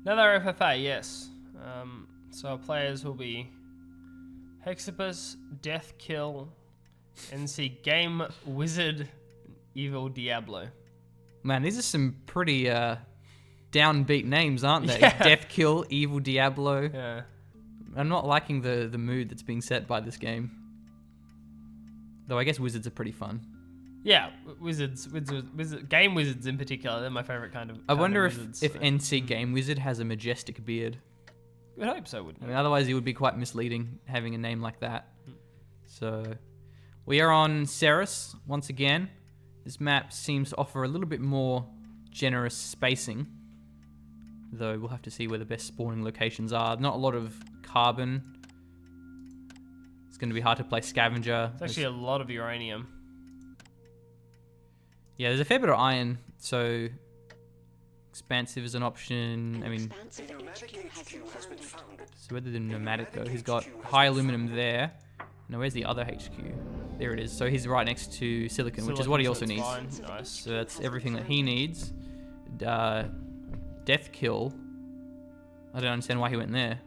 Another FFA, yes. So our players will be Hexapus, Death Kill, NC Game Wizard, Evil Diablo. Man, these are some pretty downbeat names, aren't they? Yeah. Death Kill, Evil Diablo. Yeah. I'm not liking the mood that's being set by this game. Though I guess wizards are pretty fun. Yeah, wizards, game wizards in particular, they're my favorite kind of. I wonder of wizards, if NC Game Wizard has a majestic beard. I hope so, wouldn't I it? mean, otherwise it would be quite misleading having a name like that. So, we are on Ceres once again. This map seems to offer a little bit more generous spacing, though we'll have to see where the best spawning locations are. Not a lot of carbon. It's going to be hard to play scavenger. It's actually a lot of uranium. Yeah, there's a fair bit of iron, so expansive is an option. I mean, so where did the nomadic go? He's got high aluminum there. Now, where's the other HQ? There it is. So he's right next to silicon, which is what he also needs. Fine. Nice. So that's everything that he needs. Death Kill. I don't understand why he went there.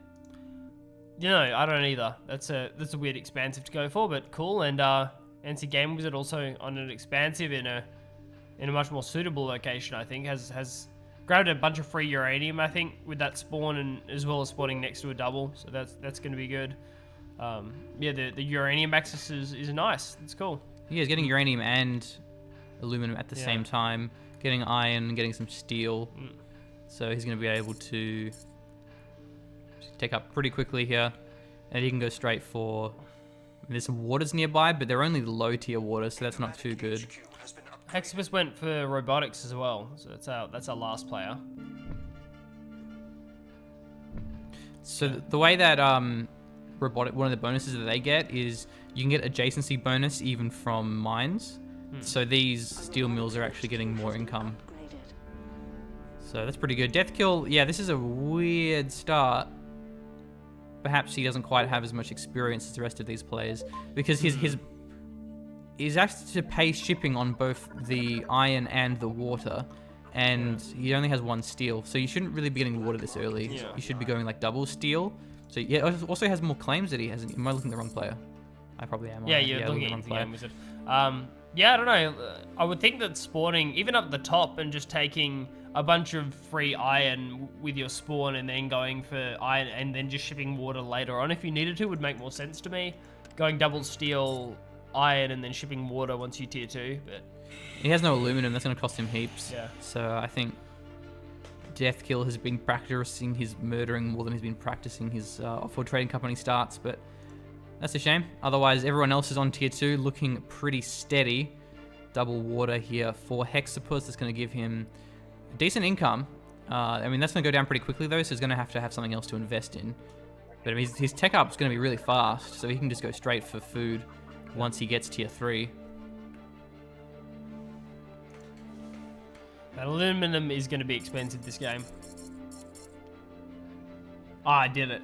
You know, I don't either. That's a weird expansive to go for, but cool. And NC Game Wizard also on an expansive in a much more suitable location, I think, has grabbed a bunch of free uranium, I think, with that spawn, and as well as spawning next to a double. So that's going to be good. Yeah, the uranium access is nice. It's cool. Yeah, he's getting uranium and aluminum at the same time. Getting iron, getting some steel. So he's going to be able to take up pretty quickly here. And he can go straight for... There's some waters nearby, but they're only low tier waters, so that's not too good. Hexapus went for robotics as well, so that's our last player. So the way that robotic, one of the bonuses that they get is you can get adjacency bonus even from mines. So these steel mills are actually getting more income. So that's pretty good. Death Kill, yeah, this is a weird start. Perhaps he doesn't quite have as much experience as the rest of these players because he's asked to pay shipping on both the iron and the water, and he only has one steel, so you shouldn't really be getting water this early. Yeah. You should be going like double steel. So yeah, it also has more claims that he has. Am I looking at the wrong player? I probably am. Yeah, you're looking at the Game Wizard. Yeah, I don't know. I would think that spawning, even up the top and just taking a bunch of free iron with your spawn and then going for iron and then just shipping water later on if you needed to would make more sense to me. Going double steel, iron, and then shipping water once you tier 2, but... He has no aluminum, that's going to cost him heaps. Yeah. So I think Death Kill has been practicing his murdering more than he's been practicing his Offworld trading company starts, but that's a shame. Otherwise, everyone else is on tier 2, looking pretty steady. Double water here for Hexapus. That's going to give him decent income. I mean, that's going to go down pretty quickly, though, so he's going to have something else to invest in. But I mean, his tech up is going to be really fast, so he can just go straight for food once he gets tier 3. That aluminum is going to be expensive this game. Oh, I did it.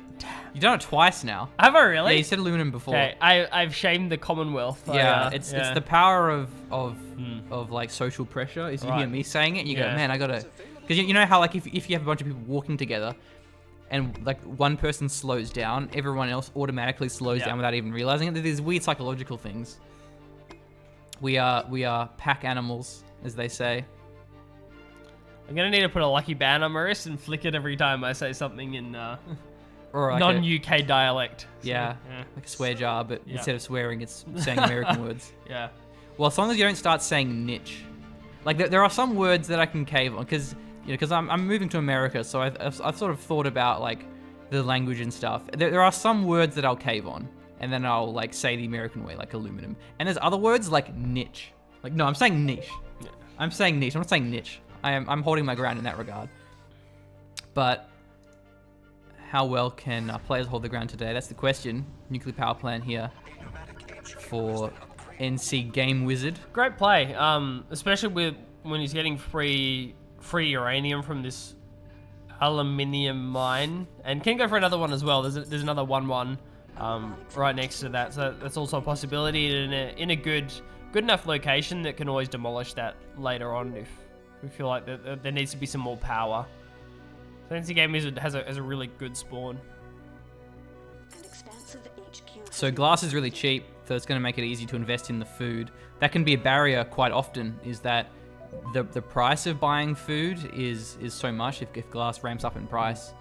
You've done it twice now. Have I really? Yeah, you said aluminum before. Okay, I've shamed the Commonwealth. Yeah, it's the power of like social pressure. Is you hear me saying it, and you go, man, I gotta, because you know how like if you have a bunch of people walking together, and like one person slows down, everyone else automatically slows down without even realizing it. There's weird psychological things. We are pack animals, as they say. I'm gonna need to put a lucky band on my wrist and flick it every time I say something in or like non-UK dialect. So, yeah, like a swear jar, but instead of swearing, it's saying American words. Yeah. Well, as long as you don't start saying niche. Like there are some words that I can cave on because I'm moving to America, so I've sort of thought about like the language and stuff. There are some words that I'll cave on, and then I'll like say the American way, like aluminum. And there's other words like niche. Like no, I'm saying niche. Yeah. I'm saying niche. I'm not saying niche. I'm holding my ground in that regard. But how well can players hold the ground today? That's the question. Nuclear power plant here for NC Game Wizard. Great play, especially when he's getting free uranium from this aluminium mine, and can go for another one as well. There's another 1-1 right next to that, so that's also a possibility in a good enough location that can always demolish that later on if we feel like there needs to be some more power. Fancy Game Wizard has a really good spawn. So glass is really cheap, so it's going to make it easy to invest in the food. That can be a barrier quite often, is that the price of buying food is so much if glass ramps up in price.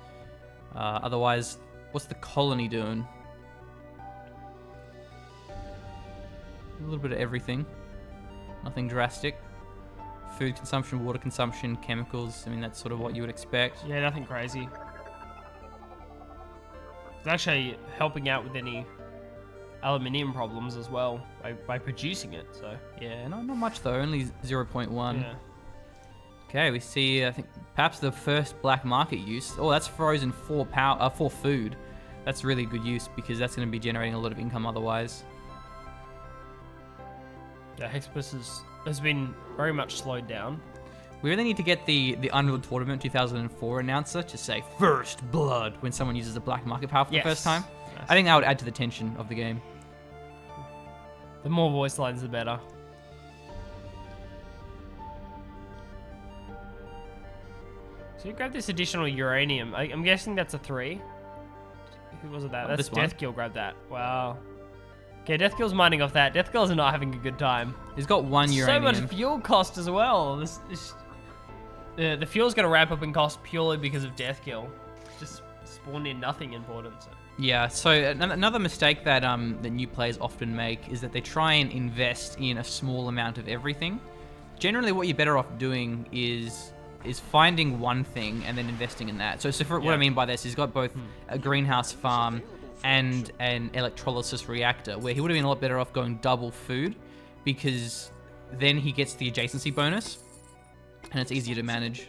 Otherwise, what's the colony doing? A little bit of everything. Nothing drastic. Food consumption, water consumption, chemicals. I mean, that's sort of what you would expect. Yeah, nothing crazy. It's actually helping out with any aluminium problems as well by producing it, so. Yeah, not much though, only 0.1. Yeah. Okay, we see, I think, perhaps the first black market use. Oh, that's frozen for food. That's really good use because that's going to be generating a lot of income otherwise. Yeah, Hexapus has been very much slowed down. We really need to get the Unreal Tournament 2004 announcer to say "First Blood" when someone uses a black market power for the first time. Yes. I think that would add to the tension of the game. The more voice lines, the better. So you grab this additional uranium. I'm guessing that's a 3. Who was it that? That's this one. Deathkill grabbed that. Wow. Okay, Deathkill's mining off that. Deathkill's not having a good time. He's got 1 uranium. So much fuel cost as well. The fuel's going to ramp up in cost purely because of Deathkill. Just spawned in nothing important. So. Yeah, so another mistake that new players often make is that they try and invest in a small amount of everything. Generally, what you're better off doing is finding one thing and then investing in that. So for what I mean by this, he's got both a greenhouse farm and an electrolysis reactor, where he would have been a lot better off going double food, because then he gets the adjacency bonus, and it's easier to manage.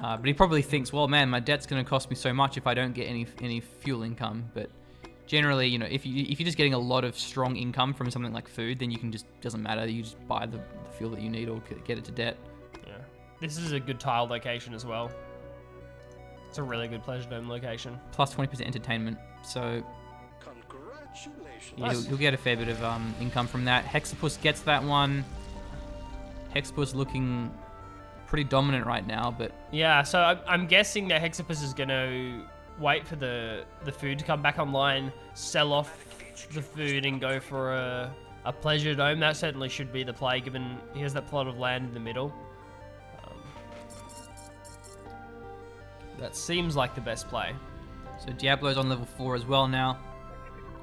But he probably thinks, well, man, my debt's going to cost me so much if I don't get any fuel income. But generally, you know, if you're just getting a lot of strong income from something like food, then you can doesn't matter. You just buy the fuel that you need or get it to debt. Yeah, this is a good tile location as well. It's a really good Pleasure Dome location. Plus 20% entertainment. So yeah, you'll get a fair bit of income from that. Hexapus gets that one. Hexapus looking pretty dominant right now, but yeah. So I'm guessing that Hexapus is going to wait for the food to come back online, sell off the food, and go for a Pleasure Dome. That certainly should be the play, given he has that plot of land in the middle. That seems like the best play. So Diablo's on level 4 as well now.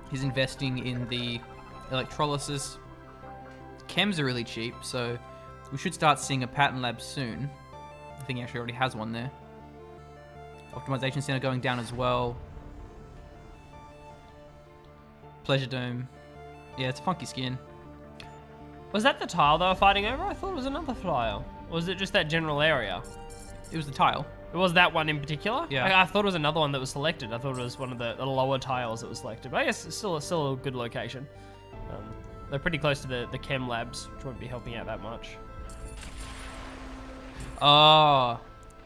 He's investing in the electrolysis. Chems are really cheap, so we should start seeing a pattern lab soon. I think he actually already has one there. Optimization center going down as well. Pleasure Dome. Yeah, it's a funky skin. Was that the tile they were fighting over? I thought it was another tile. Or was it just that general area? It was the tile. It was that one in particular? Yeah. I thought it was another one that was selected. I thought it was one of the lower tiles that was selected. But I guess it's still a good location. They're pretty close to the chem labs, which won't be helping out that much. Oh,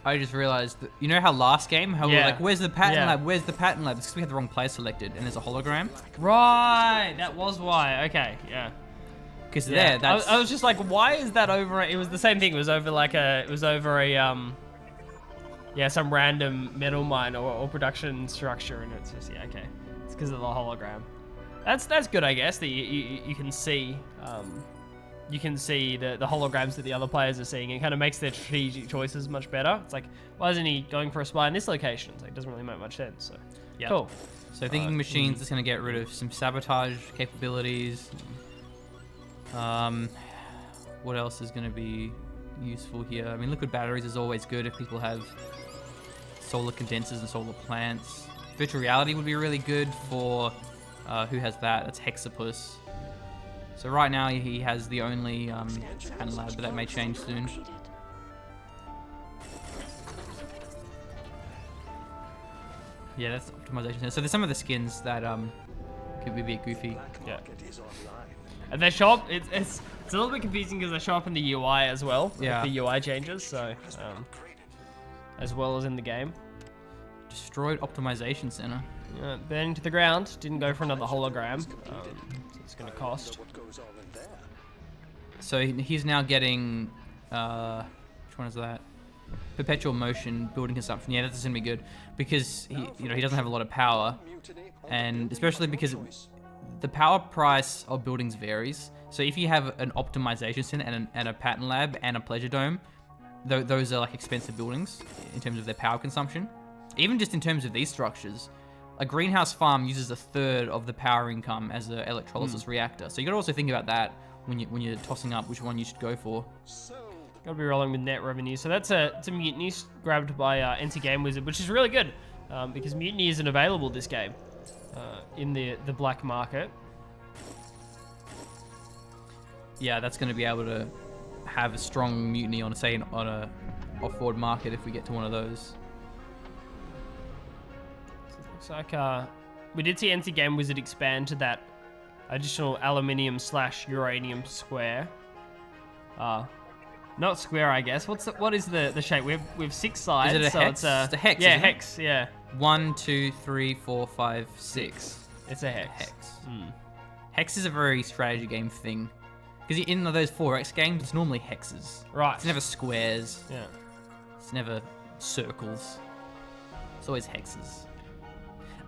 I just realized that, you know how last game, how we were Yeah. like, where's the pattern Yeah. lab? Where's the pattern lab? It's because we had the wrong player selected and there's a hologram. Right, that was why. Okay, yeah. Because Yeah. there, that's... I was just like, why is that over? It was the same thing. It was over some random metal mine or production structure, and it's just okay. It's because of the hologram. That's good, I guess. That you can see the holograms that the other players are seeing. It kind of makes their strategic choices much better. It's like, why isn't he going for a spy in this location? It's like, it doesn't really make much sense. So Yep. cool. So thinking machines is going to get rid of some sabotage capabilities. What else is going to be useful here? I mean, liquid batteries is always good if people have solar condensers and solar plants. Virtual reality would be really good for who has that? That's Hexapus. So right now he has the only pattern lab, but that may change soon. Yeah, that's optimization. So there's some of the skins that could be a bit goofy. Yeah. And they show up. It's a little bit confusing because they show up in the UI as well. Yeah. Like the UI changes, so as well as in the game. Destroyed optimization center. Burning to the ground. Didn't go for another hologram. So it's going to cost. So he's now getting which one is that? perpetual motion building consumption. Yeah, that's gonna be good because he doesn't have a lot of power, and especially because the power price of buildings varies. So if you have an optimization center and a pattern lab and a pleasure dome, those are like expensive buildings in terms of their power consumption. Even just in terms of these structures, a greenhouse farm uses 1/3 of the power income as an electrolysis reactor. So you got to also think about that when you're tossing up which one you should go for. Got to be rolling with net revenue. So it's a mutiny grabbed by NC Game Wizard, which is really good because mutiny isn't available this game in the black market. Yeah, that's going to be able to have a strong mutiny on a off-world market if we get to one of those. So it looks like we did see NC Game Wizard expand to that additional aluminium/uranium square. Not square, I guess. What is the shape? We have 6 sides. Is it a so hex? It's a hex. Yeah, isn't it? hex. Yeah. 1, 2, 3, 4, 5, 6. It's a hex. Hex. Hex is a very strategy game thing. Because in those 4X games, it's normally hexes. Right. It's never squares. Yeah. It's never circles. It's always hexes.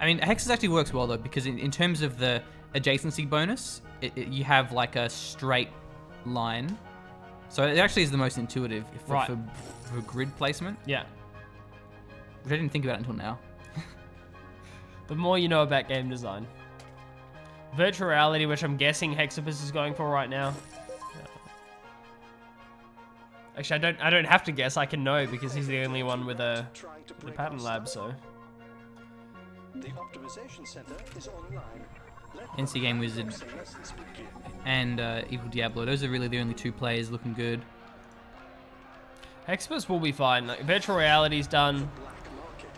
I mean, hexes actually works well though, because in terms of the adjacency bonus, you have like a straight line. So it actually is the most intuitive for grid placement. Yeah. Which I didn't think about until now. The more you know about game design. Virtual reality, which I'm guessing Hexapus is going for right now. Actually, I don't have to guess. I can know because he's the only one with the pattern lab. So. The optimization center is online. NC Game Wizard and Evil Diablo. Those are really the only 2 players looking good. Hexapus will be fine. Like, virtual reality's done.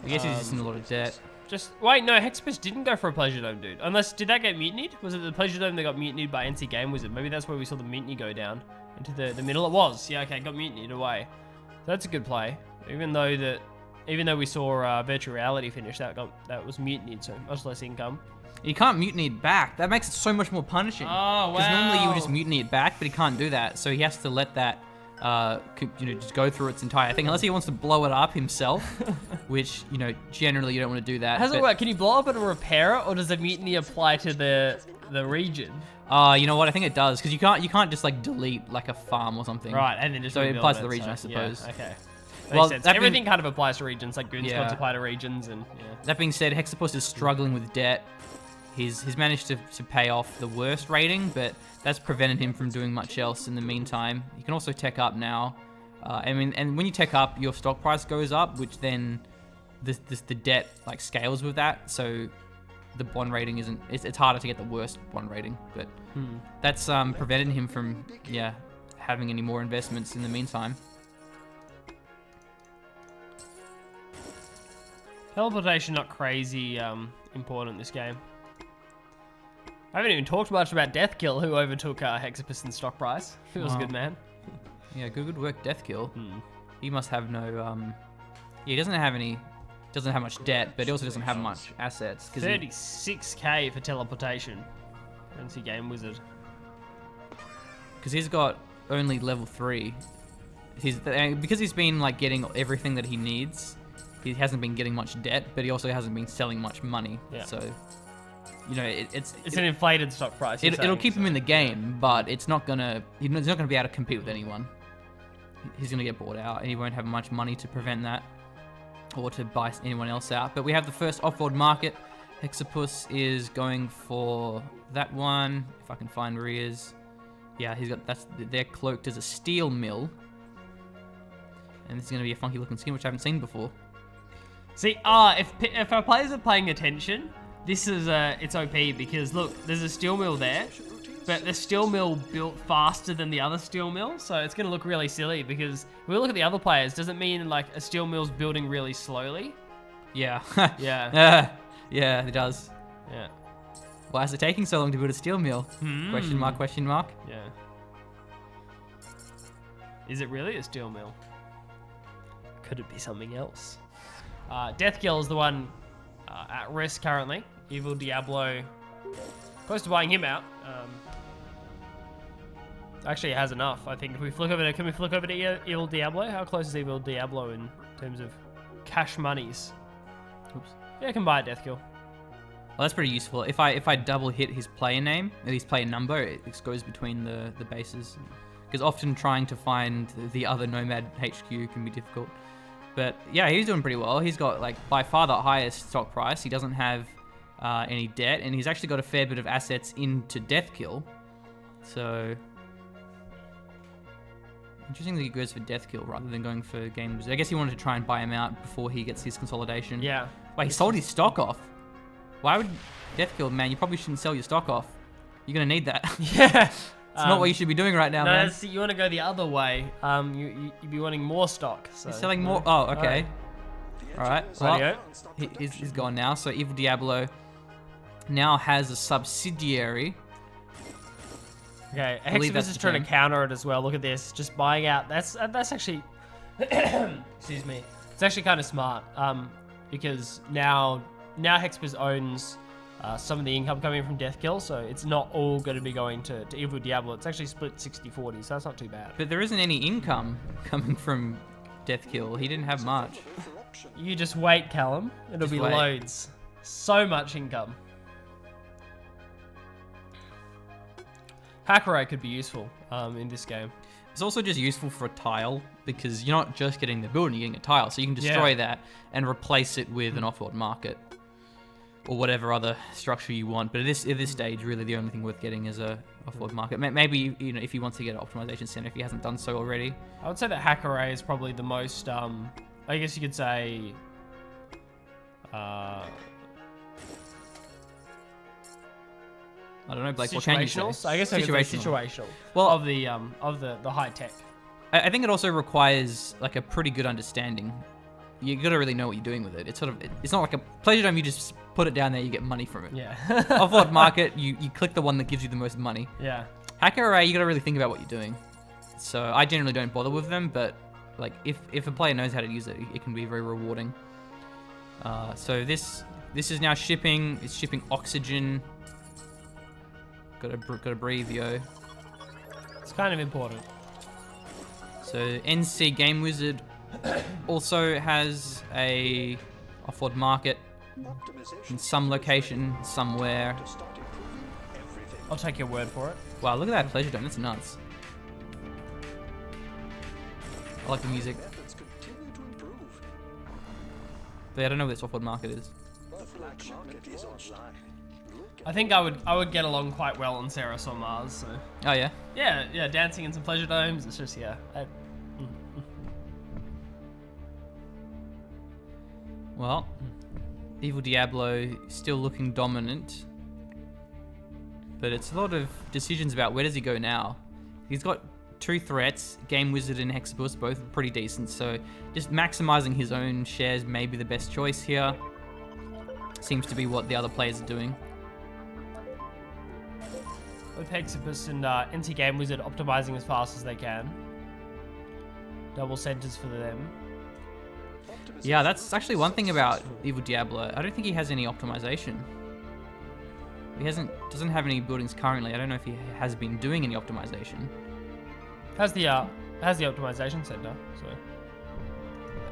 I guess he's just in a lot of debt. Just wait, no, Hexapus didn't go for a pleasure dome, dude. Unless did that get mutinied? Was it the pleasure dome that got mutinied by NC Game Wizard? Maybe that's where we saw the mutiny go down into the middle. It was, yeah, okay, got mutinied away. So that's a good play. Even though we saw virtual reality finish, that was mutinied, so much less income. You can't mutiny it back. That makes it so much more punishing. Oh wow! Because normally you would just mutiny it back, but he can't do that. So he has to let that, just go through its entire thing, unless he wants to blow it up himself, which generally you don't want to do that. How does it work? Can you blow up and repair it, or does the mutiny apply to the region? You know what? I think it does, because you can't just like delete like a farm or something. Right, and then just so it rebuild applies to the region, I suppose. Yeah, okay. Well, Makes sense. Everything kind of applies to regions, like Goonsquads apply to regions, and yeah. That being said, Hexapus is struggling with debt. He's managed to pay off the worst rating, but that's prevented him from doing much else in the meantime. You can also tech up now. And when you tech up, your stock price goes up, which then the debt like scales with that. So the bond rating it's harder to get the worst bond rating, but that's prevented him from having any more investments in the meantime. Teleportation not crazy important in this game. I haven't even talked much about Deathkill, who overtook Hexapus in stock price. Feels good, man. Yeah, good work, Deathkill. He must have no he doesn't have much debt, but he also doesn't have much assets. 36k for teleportation. NC Game Wizard. Because he's got only level 3. Because he's been like getting everything that he needs. He hasn't been getting much debt, but he also hasn't been selling much money. Yeah. So, it's an inflated stock price. It'll keep him in the game, but he's not gonna be able to compete with anyone. He's gonna get bought out, and he won't have much money to prevent that, or to buy anyone else out. But we have the first off-world market. Hexapus is going for that one. If I can find where he is. Yeah, they're cloaked as a steel mill, and this is gonna be a funky looking skin which I haven't seen before. See, if our players are paying attention, this is it's OP because look, there's a steel mill there, but the steel mill built faster than the other steel mill, so it's gonna look really silly because if we look at the other players, does it mean like a steel mill's building really slowly? Yeah. Yeah. Yeah, it does. Yeah. Why is it taking so long to build a steel mill? Question mark, question mark. Yeah. Is it really a steel mill? Could it be something else? Deathkill is the one at risk currently. Evil Diablo, close to buying him out. Actually, it has enough. I think if we flick over to, can we flick over to Evil Diablo? How close is Evil Diablo in in terms of cash monies. Oops. Yeah, I can buy a death kill. Well, that's pretty useful. If I double hit his player name, his player number, it goes between the bases. Because often trying to find the other Nomad HQ can be difficult. But yeah, he's doing pretty well. He's got like by far the highest stock price. He doesn't have any debt, and he's actually got a fair bit of assets into death kill. So interesting that he goes for death kill rather than going for game wizard. I guess he wanted to try and buy him out before he gets his consolidation. Yeah. Wait, he sold his stock off. Why would death kill, man? You probably shouldn't sell your stock off. You're gonna need that. Yeah. It's not what you should be doing right now, no, man. see, you want to go the other way. You'd be wanting more stock. So. He's selling more. Oh, okay. All right. Well, Rightio. he's gone now. So Evil Diablo now has a subsidiary. Okay, believe that's Hexavis is the trying term. to counter it as well. Look at this, just buying out. That's actually, excuse me. It's actually kind of smart because now Hexavis owns some of the income coming from death kill, so it's not all going to be going to Evil Diablo. It's actually split 60-40, so that's not too bad. But there isn't any income coming from death kill. He didn't have much. You just wait, Callum. It'll Just be wait. loads. So much income. Hackaway could be useful in this game. It's also just useful for a tile because you're not just getting the building, you're getting a tile, so you can destroy that and replace it with an Offworld market or whatever other structure you want. But at this stage, really the only thing worth getting is a Offworld market. Maybe if he wants to get an optimization center, if he hasn't done so already. I would say that Hackaway is probably the most, I guess you could say, I don't know, Blake. What can you say? situational. So I guess I could say situational. Well, of the high tech. I think it also requires like a pretty good understanding. You gotta really know what you're doing with it. It's not like a pleasure dome. You just put it down there, you get money from it. Yeah. Offworld market, you click the one that gives you the most money. Yeah. Hacker array, you gotta really think about what you're doing. So I generally don't bother with them, but like if a player knows how to use it, it can be very rewarding. So this is now shipping. It's shipping oxygen. Gotta breathe, yo. It's kind of important. So NC Game Wizard also has a Offworld market in some location somewhere. I'll take your word for it. Wow, look at that pleasure dome. That's nuts. I like the music. But I don't know what this Offworld market is. I think I would get along quite well on Ceres or Mars. So. Oh yeah. Yeah, dancing in some pleasure domes. It's just Well, Evil Diablo still looking dominant, but it's a lot of decisions about where does he go now. He's got two threats, Game Wizard and Hexabus, both pretty decent, so just maximizing his own shares may be the best choice here. Seems to be what the other players are doing. with Hexapus and NT Game Wizard optimizing as fast as they can. Double centers for them. Yeah, that's actually one thing about Evil Diablo. I don't think he has any optimization. He doesn't have any buildings currently. I don't know if he has been doing any optimization. Has the optimization center. So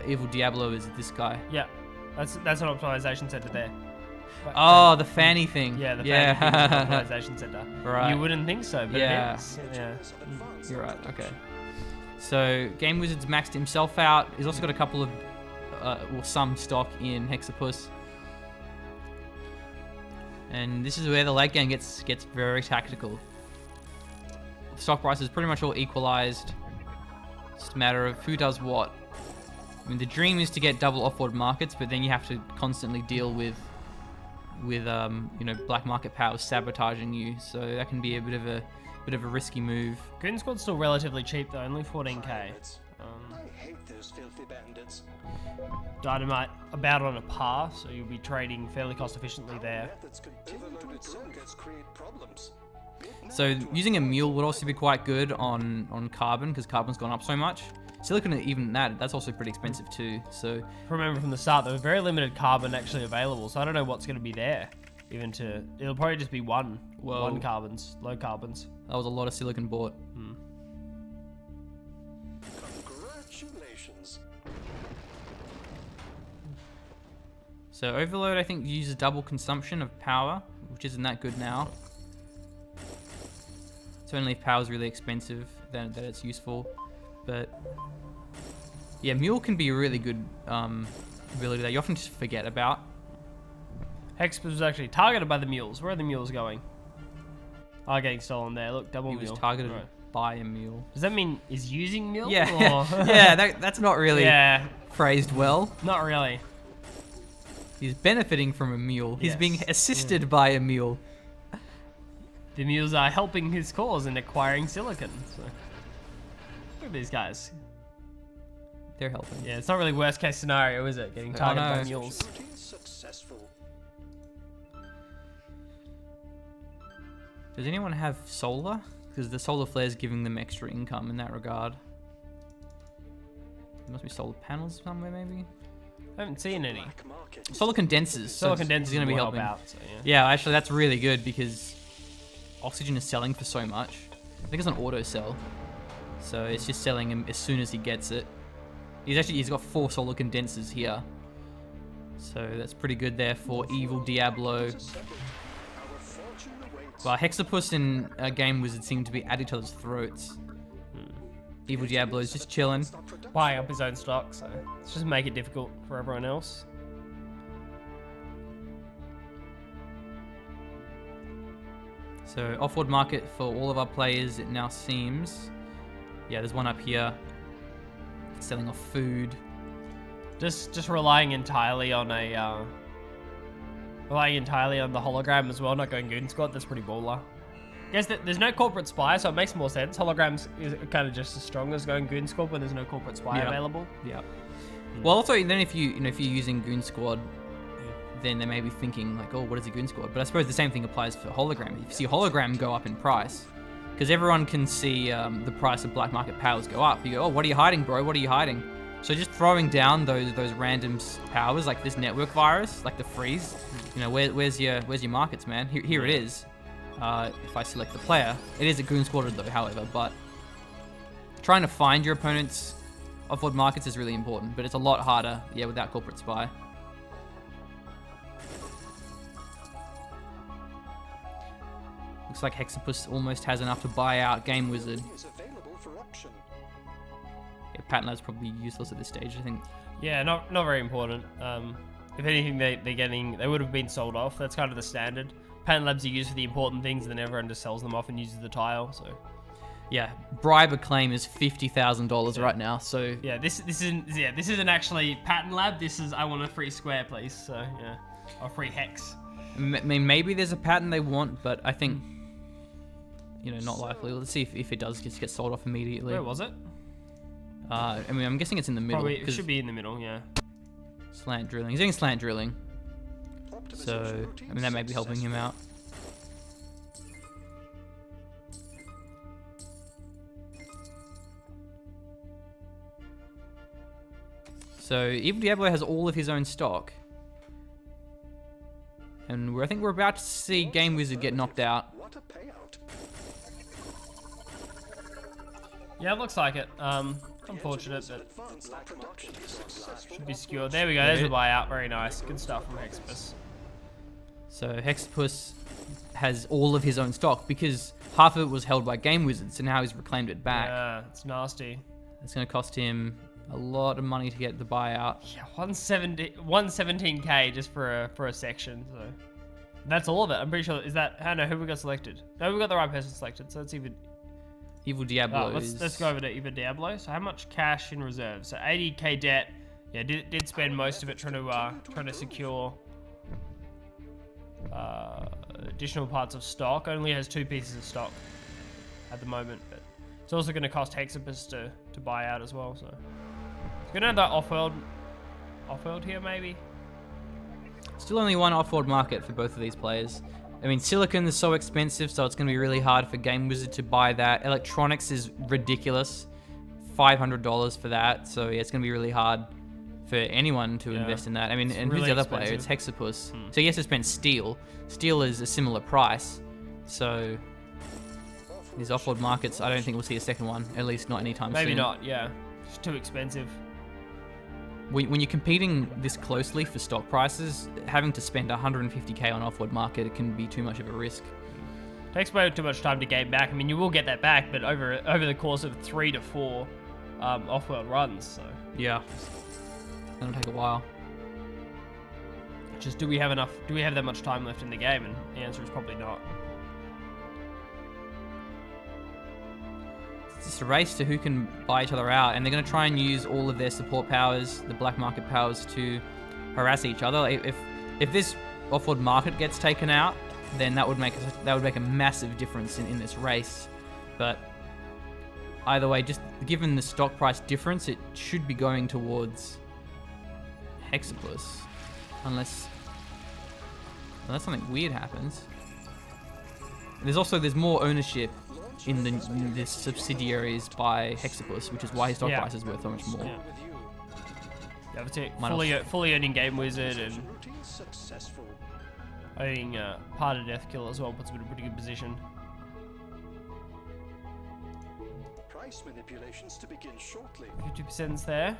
Evil Diablo is this guy. yeah, that's an optimization center there. But, Oh, the fanny thing. yeah, the fanny thing is an optimization center. Right. You wouldn't think so, but Yeah. it is. Yeah. You're right. Okay. So Game Wizard's maxed himself out. He's also got a couple of, some stock in Hexapus. And this is where the late game gets very tactical. Stock price is pretty much all equalized. It's just a matter of who does what. I mean, the dream is to get double Offworld markets, but then you have to constantly deal with black market powers sabotaging you. So that can be a bit of a risky move. Green Squad's still relatively cheap though, only 14k. I hate those filthy bandits. Dynamite about on a par, so you'll be trading fairly cost efficiently there. Methods continue to improve. Create problems. So using a mule would also be quite good on carbon, because carbon's gone up so much. Silicon, even that's also pretty expensive too. So Remember from the start, there was very limited carbon actually available, so I don't know what's going to be there. It'll probably just be one carbons, low carbons. that was a lot of silicon bought. Congratulations. So Overload, I think, uses double consumption of power, which isn't that good now. So only if power's really expensive, then that it's useful. But yeah, Mule can be a really good ability that you often just forget about. Hexbus was actually targeted by the mules. Where are the mules going? Oh, getting stolen there. Look, double He mule. was targeted Right. by a mule. Does that mean is using mule? Yeah, Or? yeah, that's not really Yeah, phrased well. not really. He's benefiting from a mule. He's Yes. being assisted by a mule. The mules are helping his cause in acquiring silicon. So. Look at these guys. They're helping. Yeah, it's not really worst case scenario, is it? Getting targeted by no. mules. Security successful. Does anyone have solar? Because the solar flare is giving them extra income in that regard. There must be solar panels somewhere, maybe. I haven't seen any. Black market. Solar condensers. Solar so condensers is going to be will help helping. out. So, yeah. Yeah, actually, that's really good because oxygen is selling for so much. I think it's an auto sell, so it's just selling him as soon as he gets it. He's got 4 solar condensers here, so that's pretty good there for Evil Diablo. Our fortune awaits. Well, Hexapus and Game Wizard seem to be at each other's throats. Evil Diablo is just chilling. It's not productive. Buying up his own stock, so let's just make it difficult for everyone else. So Offworld market for all of our players, it now seems. Yeah, there's one up here. Selling off food. Just relying entirely on a the hologram as well, not going Goon Squad. That's pretty baller. Guess that there's no corporate spy, so it makes more sense. Holograms is kind of just as strong as going Goon Squad when there's no corporate spy Yeah. available. Yeah. Well, also then if you're using Goon Squad, then they may be thinking like, oh, what is a Goon Squad? But I suppose the same thing applies for hologram. If you see hologram go up in price, because everyone can see the price of black market powers go up. You go, oh, what are you hiding, bro? What are you hiding? So just throwing down those random powers like this network virus, like the freeze. You know, where's your markets, man? Here it is. If I select the player, it is a Goon Squad though, however. But trying to find your opponent's offload markets is really important, but it's a lot harder, yeah, without corporate spy. Looks like Hexapus almost has enough to buy out Game Wizard. Is available for option. Yeah, Patent Lab's probably useless at this stage, I think. Yeah, not very important. If anything, they would have been sold off. That's kind of the standard. Patent Labs are used for the important things, and then everyone just sells them off and uses the tile. So Yeah, bribe a claim is $50,000 right now, so yeah, this isn't actually Patent Lab. This is I want a free square, please. So yeah, or free hex. I mean, maybe there's a patent they want, but I think, you know, not likely. Let's see if it does just get sold off immediately. Where was it? I mean, I'm guessing it's in the middle. Probably it 'cause should be in the middle. Yeah. Slant drilling. He's doing slant drilling, so Optimization I routine mean that may be helping him out. So Evil Diablo has all of his own stock, and I think we're about to see Game Wizard get knocked out. What a payout. Yeah, it looks like it. Unfortunate, but Advanced production is successful. should be secured. There we go. There's the buyout. Very nice. Good stuff from Hexapus. So Hexapus has all of his own stock because half of it was held by Game Wizard, so now he's reclaimed it back. Yeah, it's nasty. It's going to cost him a lot of money to get the buyout. Yeah, 117k just for a section. So that's all of it. I'm pretty sure. Is that? I don't know who we got selected. No, we got the right person selected. So it's even. Evil Diablo Let's go over to Evil Diablo. So how much cash in reserve? So 80k debt. Yeah, did spend most of it trying to secure additional parts of stock. Only has 2 pieces of stock at the moment, but it's also going to cost Hexapus to buy out as well. So it's going to have that offworld here maybe. Still only one off-world market for both of these players. I mean, silicon is so expensive, so it's going to be really hard for Game Wizard to buy that. Electronics is ridiculous, $500 for that. So yeah, it's going to be really hard for anyone to invest in that. I mean, and who's really the other player? It's Hexapus. So he has to spend steel. Steel is a similar price. So these off-world markets, I don't think we'll see a second one. At least not anytime soon. Maybe not. Yeah, it's too expensive. when you're competing this closely for stock prices, having to spend 150k on Offworld Market, it can be too much of a risk. Takes way too much time to gain back. I mean, you will get that back, but over the course of 3 to 4 Offworld runs. So Yeah. That'll take a while. just do we have enough? Do we have that much time left in the game? And the answer is probably not. It's just a race to who can buy each other out, and they're going to try and use all of their support powers, the black market powers, to harass each other. If this Offworld Market gets taken out, then that would make a massive difference in this race. But either way, just given the stock price difference, it should be going towards Hexaplus, unless something weird happens. There's more ownership in the subsidiaries by Hexaplus, which is why his stock price is worth so much more. Yeah. Yeah, that's it. Fully owning Game Wizard and Routine successful. owning part of Deathkill as well puts him in a pretty good position. Price manipulations to begin shortly. 50%'s there.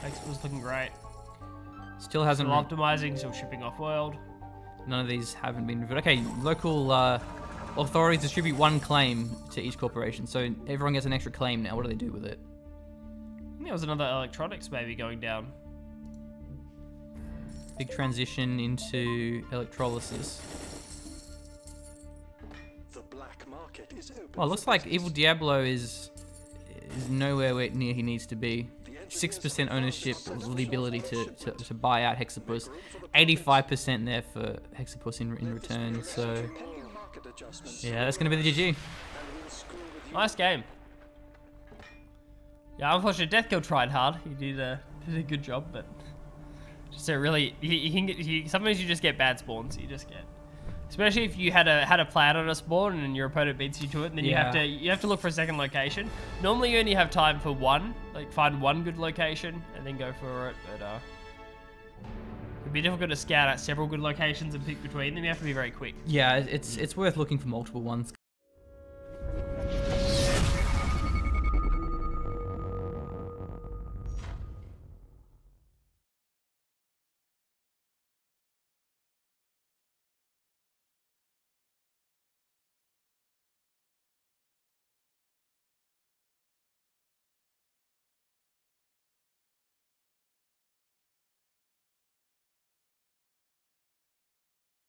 Hexaplus looking great. Still hasn't. Still optimizing, still shipping off world. None of these haven't been reviewed. Okay, local authorities distribute 1 claim to each corporation, so everyone gets an extra claim now. What do they do with it? I think there was another electronics maybe going down. Big transition into electrolysis. The black market is open. Well, it looks like Evil Diablo is nowhere near he needs to be. 6% ownership with the ability to buy out Hexaplus. 85% there for Hexaplus in return. So Market adjustments. yeah, that's going to be the GG. And we'll screw with you. Nice game. Yeah, unfortunately, Deathkill tried hard. He did a good job, but just a really sometimes you just get bad spawns. You just get, especially if you had a plan on a spawn and your opponent beats you to it, and then you have to look for a second location. Normally, you only have time for one, like find one good location and then go for it. But it'd be difficult to scout out several good locations and pick between them. You have to be very quick. Yeah, it's worth looking for multiple ones.